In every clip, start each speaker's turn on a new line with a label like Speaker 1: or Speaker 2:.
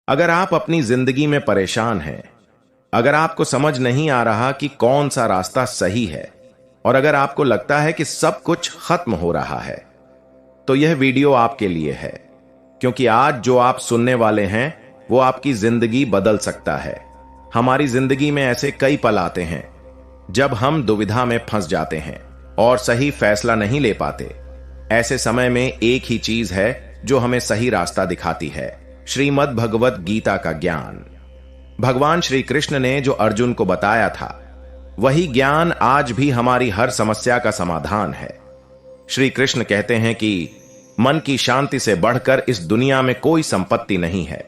Speaker 1: अगर आप अपनी जिंदगी में परेशान हैं, अगर आपको समझ नहीं आ रहा कि कौन सा रास्ता सही है, और अगर आपको लगता है कि सब कुछ खत्म हो रहा है, तो यह वीडियो आपके लिए है। क्योंकि आज जो आप सुनने वाले हैं वो आपकी जिंदगी बदल सकता है। हमारी जिंदगी में ऐसे कई पल आते हैं जब हम दुविधा में फंस जाते हैं और सही फैसला नहीं ले पाते। ऐसे समय में एक ही चीज है जो हमें सही रास्ता दिखाती है, श्रीमद् भगवत गीता का ज्ञान। भगवान श्री कृष्ण ने जो अर्जुन को बताया था, वही ज्ञान आज भी हमारी हर समस्या का समाधान है। श्री कृष्ण कहते हैं कि मन की शांति से बढ़कर इस दुनिया में कोई संपत्ति नहीं है।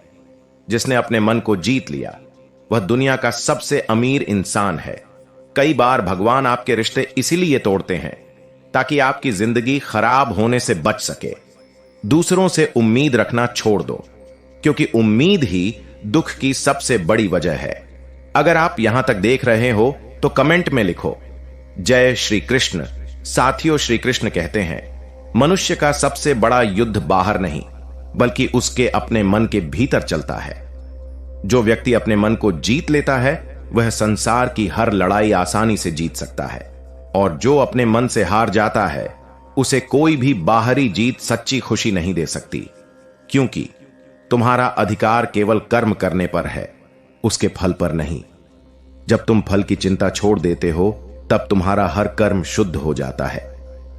Speaker 1: जिसने अपने मन को जीत लिया वह दुनिया का सबसे अमीर इंसान है। कई बार भगवान आपके रिश्ते इसीलिए तोड़ते हैं ताकि आपकी जिंदगी खराब होने से बच सके। दूसरों से उम्मीद रखना छोड़ दो, क्योंकि उम्मीद ही दुख की सबसे बड़ी वजह है। अगर आप यहां तक देख रहे हो तो कमेंट में लिखो जय श्री कृष्ण। साथियों, श्री कृष्ण कहते हैं मनुष्य का सबसे बड़ा युद्ध बाहर नहीं बल्कि उसके अपने मन के भीतर चलता है। जो व्यक्ति अपने मन को जीत लेता है वह संसार की हर लड़ाई आसानी से जीत सकता है, और जो अपने मन से हार जाता है उसे कोई भी बाहरी जीत सच्ची खुशी नहीं दे सकती। क्योंकि तुम्हारा अधिकार केवल कर्म करने पर है, उसके फल पर नहीं। जब तुम फल की चिंता छोड़ देते हो तब तुम्हारा हर कर्म शुद्ध हो जाता है,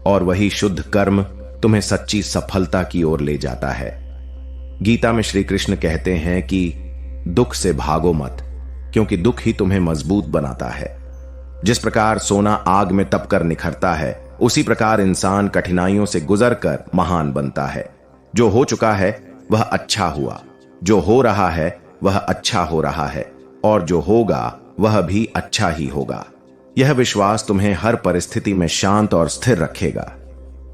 Speaker 1: और वही शुद्ध कर्म तुम्हें सच्ची सफलता की ओर ले जाता है। गीता में श्री कृष्ण कहते हैं कि दुख से भागो मत, क्योंकि दुख ही तुम्हें मजबूत बनाता है। जिस प्रकार सोना आग में तपकर निखरता है, उसी प्रकार इंसान कठिनाइयों से गुजरकर महान बनता है। जो हो चुका है वह अच्छा हुआ, जो हो रहा है वह अच्छा हो रहा है, और जो होगा वह भी अच्छा ही होगा। यह विश्वास तुम्हें हर परिस्थिति में शांत और स्थिर रखेगा।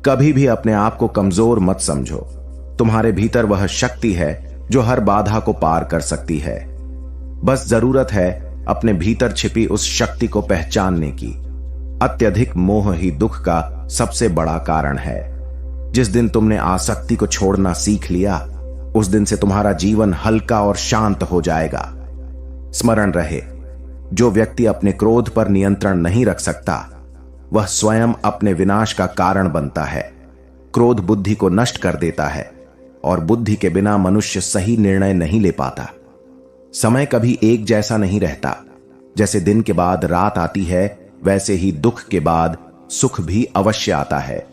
Speaker 1: कभी भी अपने आप को कमजोर मत समझो। तुम्हारे भीतर वह शक्ति है जो हर बाधा को पार कर सकती है। बस जरूरत है अपने भीतर छिपी उस शक्ति को पहचानने की। अत्यधिक मोह ही दुख का सबसे बड़ा कारण है। जिस दिन तुमने आसक्ति को छोड़ना सीख लिया, उस दिन से तुम्हारा जीवन हल्का और शांत हो जाएगा। स्मरण रहे, जो व्यक्ति अपने क्रोध पर नियंत्रण नहीं रख सकता वह स्वयं अपने विनाश का कारण बनता है। क्रोध बुद्धि को नष्ट कर देता है, और बुद्धि के बिना मनुष्य सही निर्णय नहीं ले पाता। समय कभी एक जैसा नहीं रहता। जैसे दिन के बाद रात आती है, वैसे ही दुख के बाद सुख भी अवश्य आता है।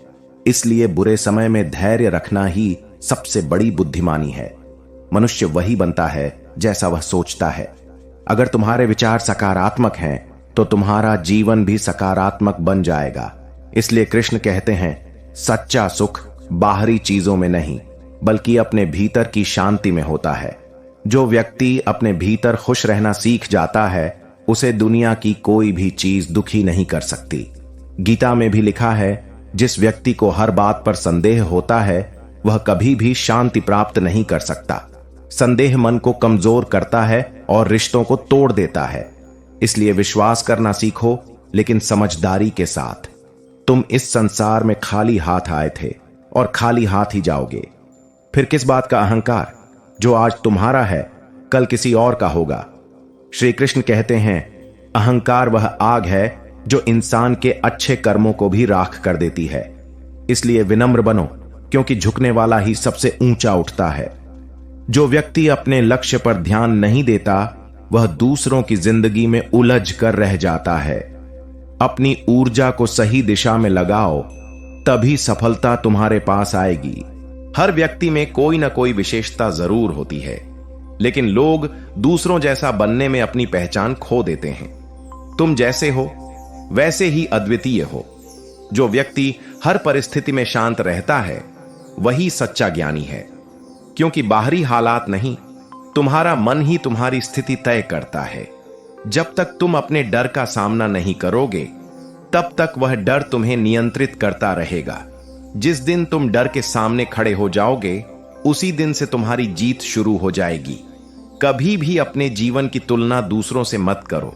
Speaker 1: इसलिए बुरे समय में धैर्य रखना ही सबसे बड़ी बुद्धिमानी है। मनुष्य वही बनता है जैसा वह सोचता है। अगर तुम्हारे विचार सकारात्मक हैं तो तुम्हारा जीवन भी सकारात्मक बन जाएगा। इसलिए कृष्ण कहते हैं सच्चा सुख बाहरी चीजों में नहीं बल्कि अपने भीतर की शांति में होता है। जो व्यक्ति अपने भीतर खुश रहना सीख जाता है उसे दुनिया की कोई भी चीज दुखी नहीं कर सकती। गीता में भी लिखा है, जिस व्यक्ति को हर बात पर संदेह होता है वह कभी भी शांति प्राप्त नहीं कर सकता। संदेह मन को कमजोर करता है और रिश्तों को तोड़ देता है। इसलिए विश्वास करना सीखो, लेकिन समझदारी के साथ। तुम इस संसार में खाली हाथ आए थे और खाली हाथ ही जाओगे। फिर किस बात का अहंकार? जो आज तुम्हारा है कल किसी और का होगा। श्री कृष्ण कहते हैं अहंकार वह आग है जो इंसान के अच्छे कर्मों को भी राख कर देती है। इसलिए विनम्र बनो, क्योंकि झुकने वाला ही सबसे ऊंचा उठता है। जो व्यक्ति अपने लक्ष्य पर ध्यान नहीं देता वह दूसरों की जिंदगी में उलझ कर रह जाता है। अपनी ऊर्जा को सही दिशा में लगाओ, तभी सफलता तुम्हारे पास आएगी। हर व्यक्ति में कोई ना कोई विशेषता जरूर होती है, लेकिन लोग दूसरों जैसा बनने में अपनी पहचान खो देते हैं। तुम जैसे हो वैसे ही अद्वितीय हो। जो व्यक्ति हर परिस्थिति में शांत रहता है वही सच्चा ज्ञानी है। क्योंकि बाहरी हालात नहीं, तुम्हारा मन ही तुम्हारी स्थिति तय करता है। जब तक तुम अपने डर का सामना नहीं करोगे तब तक वह डर तुम्हें नियंत्रित करता रहेगा। जिस दिन तुम डर के सामने खड़े हो जाओगे उसी दिन से तुम्हारी जीत शुरू हो जाएगी। कभी भी अपने जीवन की तुलना दूसरों से मत करो।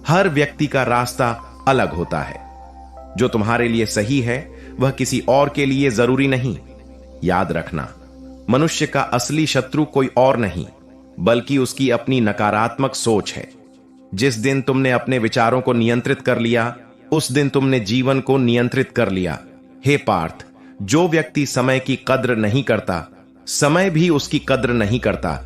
Speaker 1: हर व्यक्ति का रास्ता अलग होता है। जो तुम्हारे लिए सही है वह किसी और के लिए जरूरी नहीं। याद रखना, मनुष्य का असली शत्रु कोई और नहीं बल्कि उसकी अपनी नकारात्मक सोच है। जिस दिन तुमने अपने विचारों को नियंत्रित कर लिया, उस दिन तुमने जीवन को नियंत्रित कर लिया। हे पार्थ, जो व्यक्ति समय की कद्र नहीं करता, समय भी उसकी कद्र नहीं करता।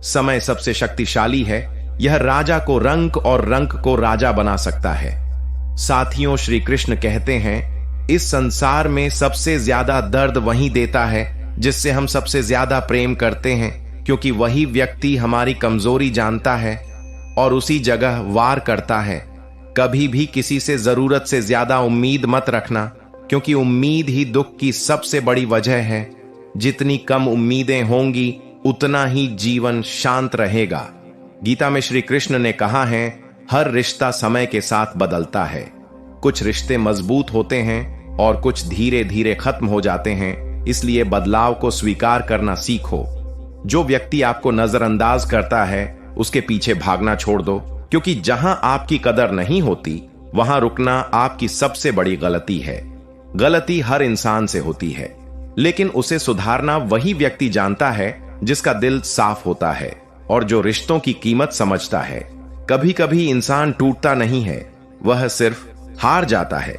Speaker 1: समय सबसे शक्तिशाली है। यह राजा को रंक और रंक को राजा बना सकता है। साथियों, श्री कृष्ण कहते हैं, इस संसार में सबसे ज्यादा दर्द वही देता है जिससे हम सबसे ज्यादा प्रेम करते हैं, क्योंकि वही व्यक्ति हमारी कमजोरी जानता है और उसी जगह वार करता है। कभी भी किसी से जरूरत से ज्यादा उम्मीद मत रखना, क्योंकि उम्मीद ही दुख की सबसे बड़ी वजह है। जितनी कम उम्मीदें होंगी, उतना ही जीवन शांत रहेगा। गीता में श्री कृष्ण ने कहा है, हर रिश्ता समय के साथ बदलता है। कुछ रिश्ते मजबूत होते हैं और कुछ धीरे धीरे खत्म हो जाते हैं। इसलिए बदलाव को स्वीकार करना सीखो। जो व्यक्ति आपको नजरअंदाज करता है, उसके पीछे भागना छोड़ दो, क्योंकि जहां आपकी कदर नहीं होती, वहां रुकना आपकी सबसे बड़ी गलती है। गलती हर इंसान से होती है, लेकिन उसे सुधारना वही व्यक्ति जानता है जिसका दिल साफ होता है और जो रिश्तों की कीमत समझता है। कभी कभी इंसान टूटता नहीं है, वह सिर्फ हार जाता है।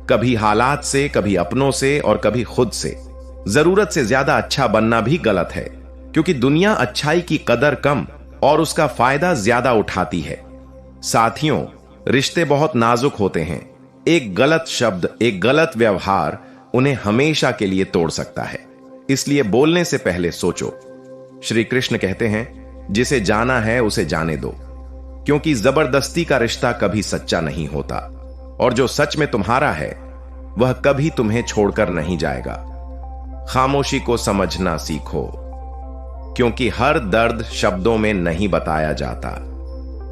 Speaker 1: कभी हालात से, कभी अपनों से और कभी खुद से। जरूरत से ज्यादा अच्छा बनना भी गलत है, क्योंकि दुनिया अच्छाई की कदर कम और उसका फायदा ज्यादा उठाती है। साथियों, रिश्ते बहुत नाजुक होते हैं। एक गलत शब्द, एक गलत व्यवहार उन्हें हमेशा के लिए तोड़ सकता है। इसलिए बोलने से पहले सोचो। श्री कृष्ण कहते हैं, जिसे जाना है उसे जाने दो, क्योंकि जबरदस्ती का रिश्ता कभी सच्चा नहीं होता, और जो सच में तुम्हारा है वह कभी तुम्हें छोड़कर नहीं जाएगा। खामोशी को समझना सीखो, क्योंकि हर दर्द शब्दों में नहीं बताया जाता।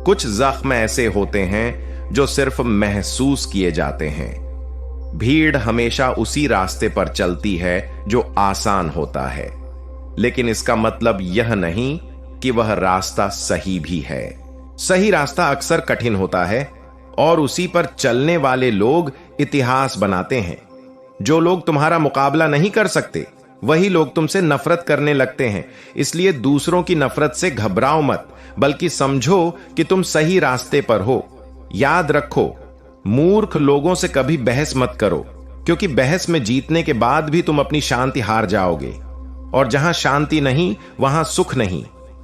Speaker 1: कुछ जख्म ऐसे होते हैं जो सिर्फ महसूस किए जाते हैं। भीड़ हमेशा उसी रास्ते पर चलती है जो आसान होता है, लेकिन इसका मतलब यह नहीं कि वह रास्ता सही भी है। सही रास्ता अक्सर कठिन होता है और उसी पर चलने वाले लोग इतिहास बनाते हैं। जो लोग तुम्हारा मुकाबला नहीं कर सकते, वही लोग तुमसे नफरत करने लगते हैं। इसलिए दूसरों की नफरत से घबराओ मत, बल्कि समझो कि तुम सही रास्ते पर हो। याद रखो, मूर्ख लोगों से कभी बहस मत करो, क्योंकि बहस में जीतने के बाद भी तुम अपनी शांति हार जाओगे, और जहां शांति नहीं वहां सुख नहीं।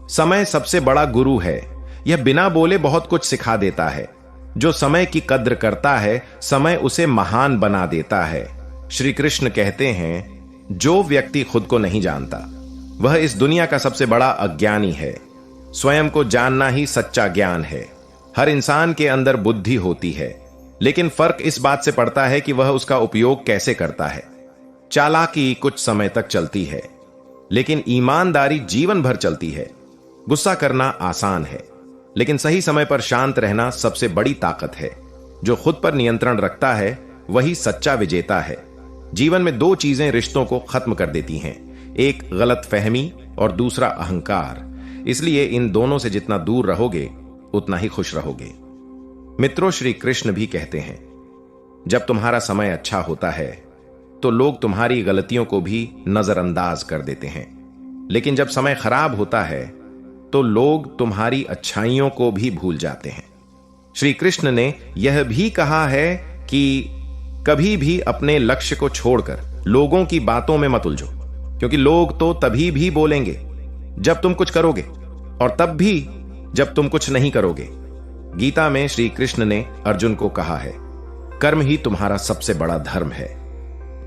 Speaker 1: समय सबसे बड़ा गुरु है। यह बिना बोले बहुत कुछ सिखा देता है। जो समय की कद्र करता है, समय उसे महान बना देता है। श्री कृष्ण कहते हैं, जो व्यक्ति खुद को नहीं जानता, वह इस दुनिया का सबसे बड़ा अज्ञानी है। स्वयं को जानना ही सच्चा ज्ञान है। हर इंसान के अंदर बुद्धि होती है, लेकिन फर्क इस बात से पड़ता है कि वह उसका उपयोग कैसे करता है। चालाकी कुछ समय तक चलती है, लेकिन ईमानदारी जीवन भर चलती है। गुस्सा करना आसान है, लेकिन सही समय पर शांत रहना सबसे बड़ी ताकत है। जो खुद पर नियंत्रण रखता है, वही सच्चा विजेता है। जीवन में दो चीजें रिश्तों को खत्म कर देती हैं, एक गलतफहमी और दूसरा अहंकार। इसलिए इन दोनों से जितना दूर रहोगे, उतना ही खुश रहोगे। मित्रों, श्री कृष्ण भी कहते हैं, जब तुम्हारा समय अच्छा होता है तो लोग तुम्हारी गलतियों को भी नजरअंदाज कर देते हैं, लेकिन जब समय खराब होता है तो लोग तुम्हारी अच्छाइयों को भी भूल जाते हैं। श्री कृष्ण ने यह भी कहा है कि कभी भी अपने लक्ष्य को छोड़कर लोगों की बातों में मत उलझो, क्योंकि लोग तो तभी भी बोलेंगे जब तुम कुछ करोगे, और तब भी जब तुम कुछ नहीं करोगे। गीता में श्री कृष्ण ने अर्जुन को कहा है, कर्म ही तुम्हारा सबसे बड़ा धर्म है।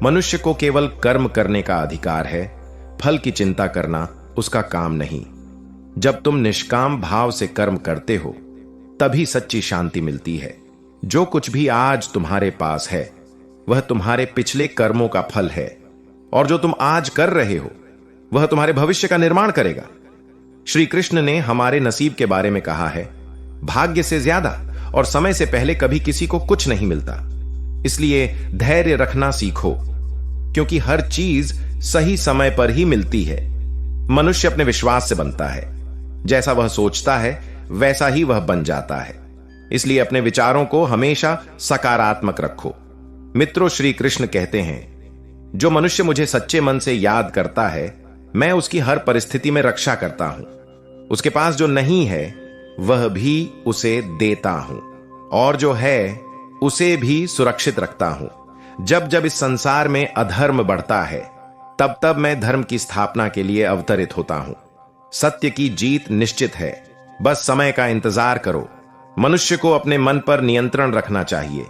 Speaker 1: मनुष्य को केवल कर्म करने का अधिकार है, फल की चिंता करना उसका काम नहीं। जब तुम निष्काम भाव से कर्म करते हो, तभी सच्ची शांति मिलती है। जो कुछ भी आज तुम्हारे पास है, वह तुम्हारे पिछले कर्मों का फल है, और जो तुम आज कर रहे हो, वह तुम्हारे भविष्य का निर्माण करेगा। श्री कृष्ण ने हमारे नसीब के बारे में कहा है, भाग्य से ज्यादा और समय से पहले कभी किसी को कुछ नहीं मिलता। इसलिए धैर्य रखना सीखो, क्योंकि हर चीज सही समय पर ही मिलती है। मनुष्य अपने विश्वास से बनता है। जैसा वह सोचता है, वैसा ही वह बन जाता है। इसलिए अपने विचारों को हमेशा सकारात्मक रखो। मित्रों, श्री कृष्ण कहते हैं, जो मनुष्य मुझे सच्चे मन से याद करता है, मैं उसकी हर परिस्थिति में रक्षा करता हूं। उसके पास जो नहीं है वह भी उसे देता हूं, और जो है उसे भी सुरक्षित रखता हूं। जब जब इस संसार में अधर्म बढ़ता है, तब तब मैं धर्म की स्थापना के लिए अवतरित होता हूं। सत्य की जीत निश्चित है, बस समय का इंतजार करो। मनुष्य को अपने मन पर नियंत्रण रखना चाहिए,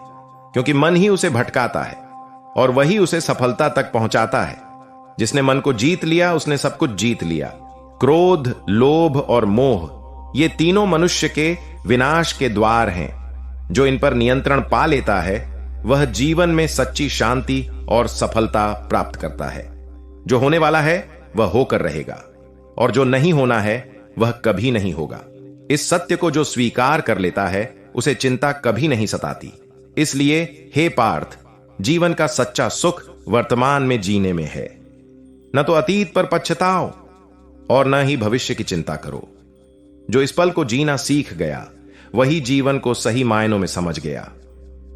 Speaker 1: क्योंकि मन ही उसे भटकाता है और वही उसे सफलता तक पहुंचाता है। जिसने मन को जीत लिया उसने सब कुछ जीत लिया। क्रोध, लोभ और मोह, ये तीनों मनुष्य के विनाश के द्वार हैं। जो इन पर नियंत्रण पा लेता है वह जीवन में सच्ची शांति और सफलता प्राप्त करता है। जो होने वाला है वह होकर रहेगा, और जो नहीं होना है वह कभी नहीं होगा। इस सत्य को जो स्वीकार कर लेता है उसे चिंता कभी नहीं सताती। इसलिए हे पार्थ, जीवन का सच्चा सुख वर्तमान में जीने में है। न तो अतीत पर पछताओ और न ही भविष्य की चिंता करो। जो इस पल को जीना सीख गया वही जीवन को सही मायनों में समझ गया।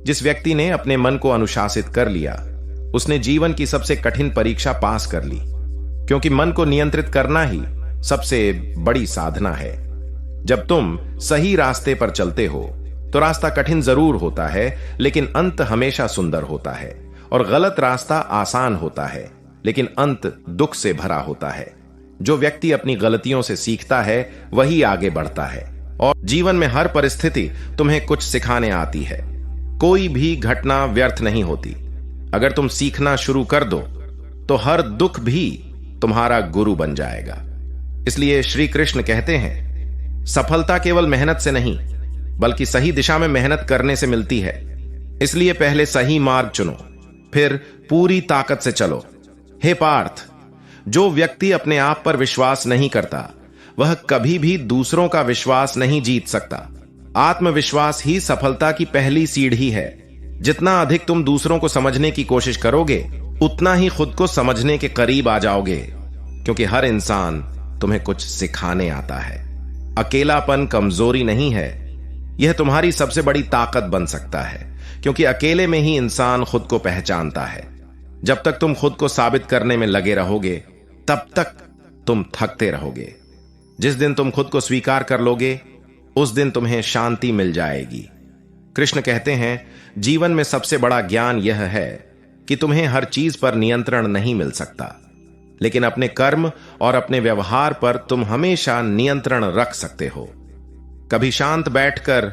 Speaker 1: जिस व्यक्ति ने अपने मन को अनुशासित कर लिया उसने जीवन की सबसे कठिन परीक्षा पास कर ली, क्योंकि मन को नियंत्रित करना ही सबसे बड़ी साधना है। जब तुम सही रास्ते पर चलते हो तो रास्ता कठिन जरूर होता है, लेकिन अंत हमेशा सुंदर होता है। और गलत रास्ता आसान होता है, लेकिन अंत दुख से भरा होता है। जो व्यक्ति अपनी गलतियों से सीखता है वही आगे बढ़ता है, और जीवन में हर परिस्थिति तुम्हें कुछ सिखाने आती है। कोई भी घटना व्यर्थ नहीं होती। अगर तुम सीखना शुरू कर दो तो हर दुख भी तुम्हारा गुरु बन जाएगा। इसलिए श्री कृष्ण कहते हैं, सफलता केवल मेहनत से नहीं बल्कि सही दिशा में मेहनत करने से मिलती है। इसलिए पहले सही मार्ग चुनो, फिर पूरी ताकत से चलो। हे पार्थ, जो व्यक्ति अपने आप पर विश्वास नहीं करता वह कभी भी दूसरों का विश्वास नहीं जीत सकता। आत्मविश्वास ही सफलता की पहली सीढ़ी है। जितना अधिक तुम दूसरों को समझने की कोशिश करोगे उतना ही खुद को समझने के करीब आ जाओगे, क्योंकि हर इंसान तुम्हें कुछ सिखाने आता है। अकेलापन कमजोरी नहीं है, यह तुम्हारी सबसे बड़ी ताकत बन सकता है, क्योंकि अकेले में ही इंसान खुद को पहचानता है। जब तक तुम खुद को साबित करने में लगे रहोगे तब तक तुम थकते रहोगे। जिस दिन तुम खुद को स्वीकार कर लोगे उस दिन तुम्हें शांति मिल जाएगी। कृष्ण कहते हैं, जीवन में सबसे बड़ा ज्ञान यह है कि तुम्हें हर चीज पर नियंत्रण नहीं मिल सकता, लेकिन अपने कर्म और अपने व्यवहार पर तुम हमेशा नियंत्रण रख सकते हो। कभी शांत बैठकर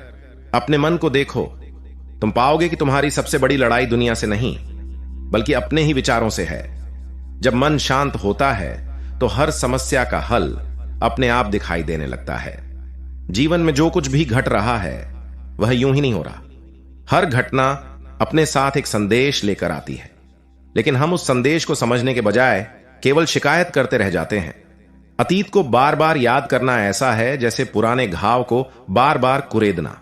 Speaker 1: अपने मन को देखो, तुम पाओगे कि तुम्हारी सबसे बड़ी लड़ाई दुनिया से नहीं बल्कि अपने ही विचारों से है। जब मन शांत होता है तो हर समस्या का हल अपने आप दिखाई देने लगता है। जीवन में जो कुछ भी घट रहा है वह यूं ही नहीं हो रहा। हर घटना अपने साथ एक संदेश लेकर आती है, लेकिन हम उस संदेश को समझने के बजाय केवल शिकायत करते रह जाते हैं। अतीत को बार बार याद करना ऐसा है जैसे पुराने घाव को बार बार कुरेदना।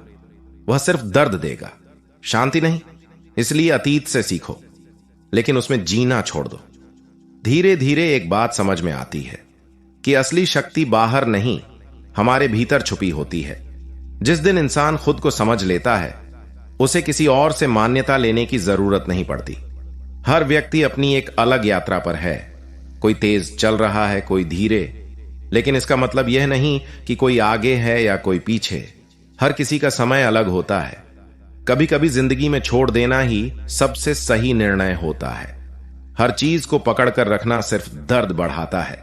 Speaker 1: वह सिर्फ दर्द देगा, शांति नहीं। इसलिए अतीत से सीखो, लेकिन उसमें जीना छोड़ दो। धीरे धीरे एक बात समझ में आती है कि असली शक्ति बाहर नहीं हमारे भीतर छुपी होती है। जिस दिन इंसान खुद को समझ लेता है उसे किसी और से मान्यता लेने की जरूरत नहीं पड़ती। हर व्यक्ति अपनी एक अलग यात्रा पर है। कोई तेज चल रहा है, कोई धीरे, लेकिन इसका मतलब यह नहीं कि कोई आगे है या कोई पीछे। हर किसी का समय अलग होता है। कभी कभी जिंदगी में छोड़ देना ही सबसे सही निर्णय होता है। हर चीज को पकड़कर रखना सिर्फ दर्द बढ़ाता है,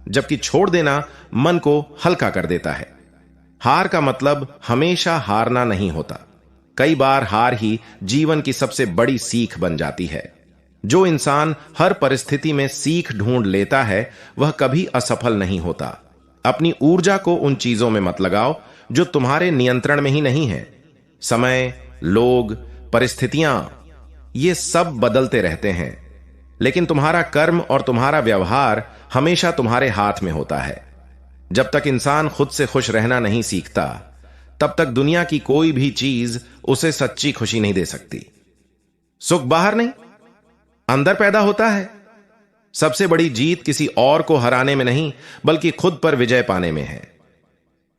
Speaker 1: जबकि छोड़ देना मन को हल्का कर देता है। हार का मतलब हमेशा हारना नहीं होता। कई बार हार ही जीवन की सबसे बड़ी सीख बन जाती है। जो इंसान हर परिस्थिति में सीख ढूंढ लेता है वह कभी असफल नहीं होता। अपनी ऊर्जा को उन चीजों में मत लगाओ जो तुम्हारे नियंत्रण में ही नहीं है। समय, लोग, परिस्थितियां, ये सब बदलते रहते हैं, लेकिन तुम्हारा कर्म और तुम्हारा व्यवहार हमेशा तुम्हारे हाथ में होता है। जब तक इंसान खुद से खुश रहना नहीं सीखता तब तक दुनिया की कोई भी चीज उसे सच्ची खुशी नहीं दे सकती। सुख बाहर नहीं, अंदर पैदा होता है। सबसे बड़ी जीत किसी और को हराने में नहीं बल्कि खुद पर विजय पाने में है।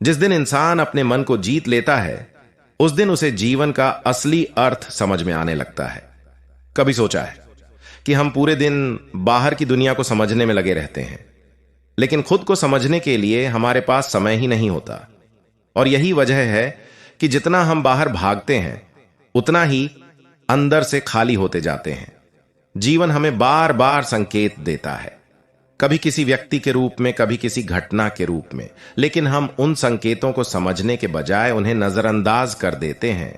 Speaker 1: जिस दिन इंसान अपने मन को जीत लेता है उस दिन उसे जीवन का असली अर्थ समझ में आने लगता है। कभी सोचा है कि हम पूरे दिन बाहर की दुनिया को समझने में लगे रहते हैं, लेकिन खुद को समझने के लिए हमारे पास समय ही नहीं होता। और यही वजह है कि जितना हम बाहर भागते हैं उतना ही अंदर से खाली होते जाते हैं। जीवन हमें बार बार संकेत देता है, कभी किसी व्यक्ति के रूप में, कभी किसी घटना के रूप में, लेकिन हम उन संकेतों को समझने के बजाय उन्हें नजरअंदाज कर देते हैं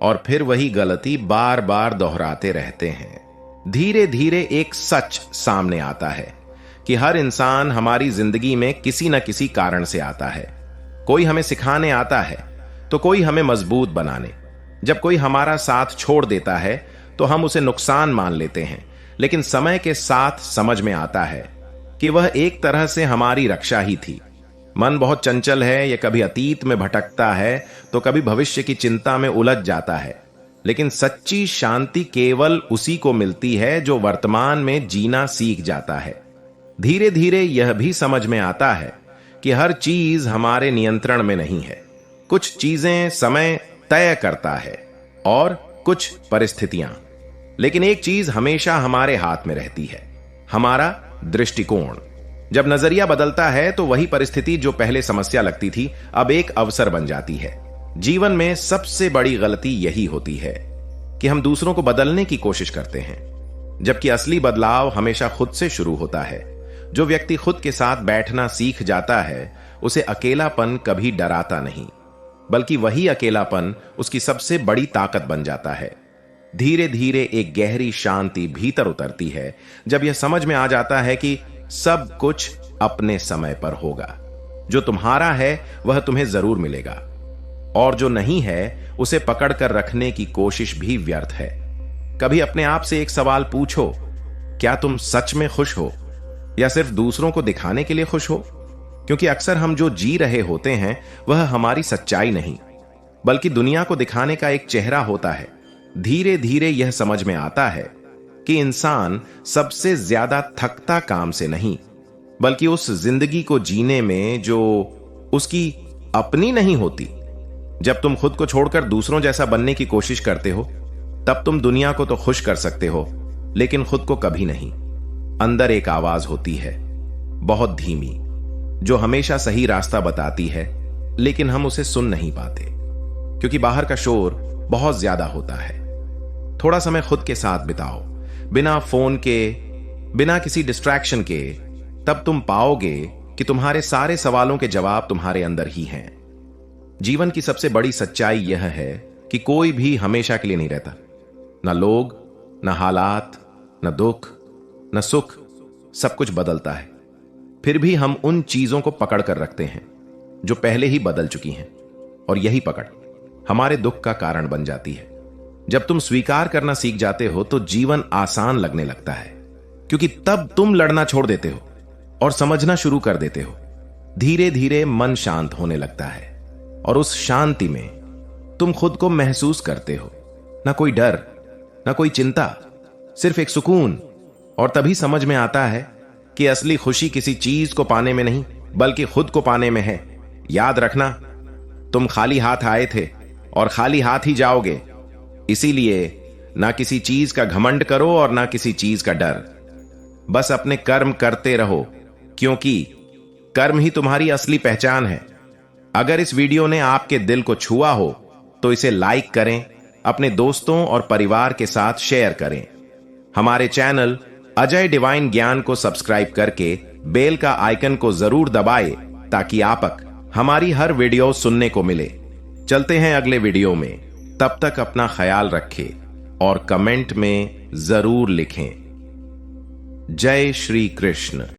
Speaker 1: और फिर वही गलती बार बार दोहराते रहते हैं। धीरे धीरे एक सच सामने आता है कि हर इंसान हमारी जिंदगी में किसी न किसी कारण से आता है। कोई हमें सिखाने आता है तो कोई हमें मजबूत बनाने। जब कोई हमारा साथ छोड़ देता है तो हम उसे नुकसान मान लेते हैं, लेकिन समय के साथ समझ में आता है कि वह एक तरह से हमारी रक्षा ही थी। मन बहुत चंचल है, यह कभी अतीत में भटकता है तो कभी भविष्य की चिंता में उलझ जाता है, लेकिन सच्ची शांति केवल उसी को मिलती है जो वर्तमान में जीना सीख जाता है। धीरे धीरे यह भी समझ में आता है कि हर चीज हमारे नियंत्रण में नहीं है। कुछ चीजें समय तय करता है और कुछ परिस्थितियां, लेकिन एक चीज हमेशा हमारे हाथ में रहती है, हमारा दृष्टिकोण। जब नजरिया बदलता है तो वही परिस्थिति जो पहले समस्या लगती थी अब एक अवसर बन जाती है। जीवन में सबसे बड़ी गलती यही होती है कि हम दूसरों को बदलने की कोशिश करते हैं, जबकि असली बदलाव हमेशा खुद से शुरू होता है। जो व्यक्ति खुद के साथ बैठना सीख जाता है उसे अकेलापन कभी डराता नहीं, बल्कि वही अकेलापन उसकी सबसे बड़ी ताकत बन जाता है। धीरे धीरे एक गहरी शांति भीतर उतरती है जब यह समझ में आ जाता है कि सब कुछ अपने समय पर होगा। जो तुम्हारा है वह तुम्हें जरूर मिलेगा, और जो नहीं है उसे पकड़ कर रखने की कोशिश भी व्यर्थ है। कभी अपने आप से एक सवाल पूछो, क्या तुम सच में खुश हो या सिर्फ दूसरों को दिखाने के लिए खुश हो? क्योंकि अक्सर हम जो जी रहे होते हैं वह हमारी सच्चाई नहीं, बल्कि दुनिया को दिखाने का एक चेहरा होता है। धीरे धीरे यह समझ में आता है कि इंसान सबसे ज्यादा थकता काम से नहीं, बल्कि उस जिंदगी को जीने में जो उसकी अपनी नहीं होती। जब तुम खुद को छोड़कर दूसरों जैसा बनने की कोशिश करते हो तब तुम दुनिया को तो खुश कर सकते हो, लेकिन खुद को कभी नहीं। अंदर एक आवाज होती है, बहुत धीमी, जो हमेशा सही रास्ता बताती है, लेकिन हम उसे सुन नहीं पाते क्योंकि बाहर का शोर बहुत ज्यादा होता है। थोड़ा समय खुद के साथ बिताओ, बिना फोन के, बिना किसी डिस्ट्रैक्शन के, तब तुम पाओगे कि तुम्हारे सारे सवालों के जवाब तुम्हारे अंदर ही हैं। जीवन की सबसे बड़ी सच्चाई यह है कि कोई भी हमेशा के लिए नहीं रहता। न लोग, न हालात, न दुख, न सुख, सब कुछ बदलता है। फिर भी हम उन चीजों को पकड़ कर रखते हैं जो पहले ही बदल चुकी हैं, और यही पकड़ हमारे दुख का कारण बन जाती है। जब तुम स्वीकार करना सीख जाते हो तो जीवन आसान लगने लगता है, क्योंकि तब तुम लड़ना छोड़ देते हो और समझना शुरू कर देते हो। धीरे धीरे मन शांत होने लगता है और उस शांति में तुम खुद को महसूस करते हो। ना कोई डर, ना कोई चिंता, सिर्फ एक सुकून। और तभी समझ में आता है कि असली खुशी किसी चीज को पाने में नहीं, बल्कि खुद को पाने में है। याद रखना, तुम खाली हाथ आए थे और खाली हाथ ही जाओगे। इसीलिए ना किसी चीज का घमंड करो और ना किसी चीज का डर। बस अपने कर्म करते रहो, क्योंकि कर्म ही तुम्हारी असली पहचान है। अगर इस वीडियो ने आपके दिल को छुआ हो तो इसे लाइक करें, अपने दोस्तों और परिवार के साथ शेयर करें। हमारे चैनल अजय डिवाइन ज्ञान को सब्सक्राइब करके बेल का आइकन को जरूर दबाएं ताकि आपक हमारी हर वीडियो सुनने को मिले। चलते हैं अगले वीडियो में, तब तक अपना ख्याल रखें और कमेंट में जरूर लिखें। जय श्री कृष्ण।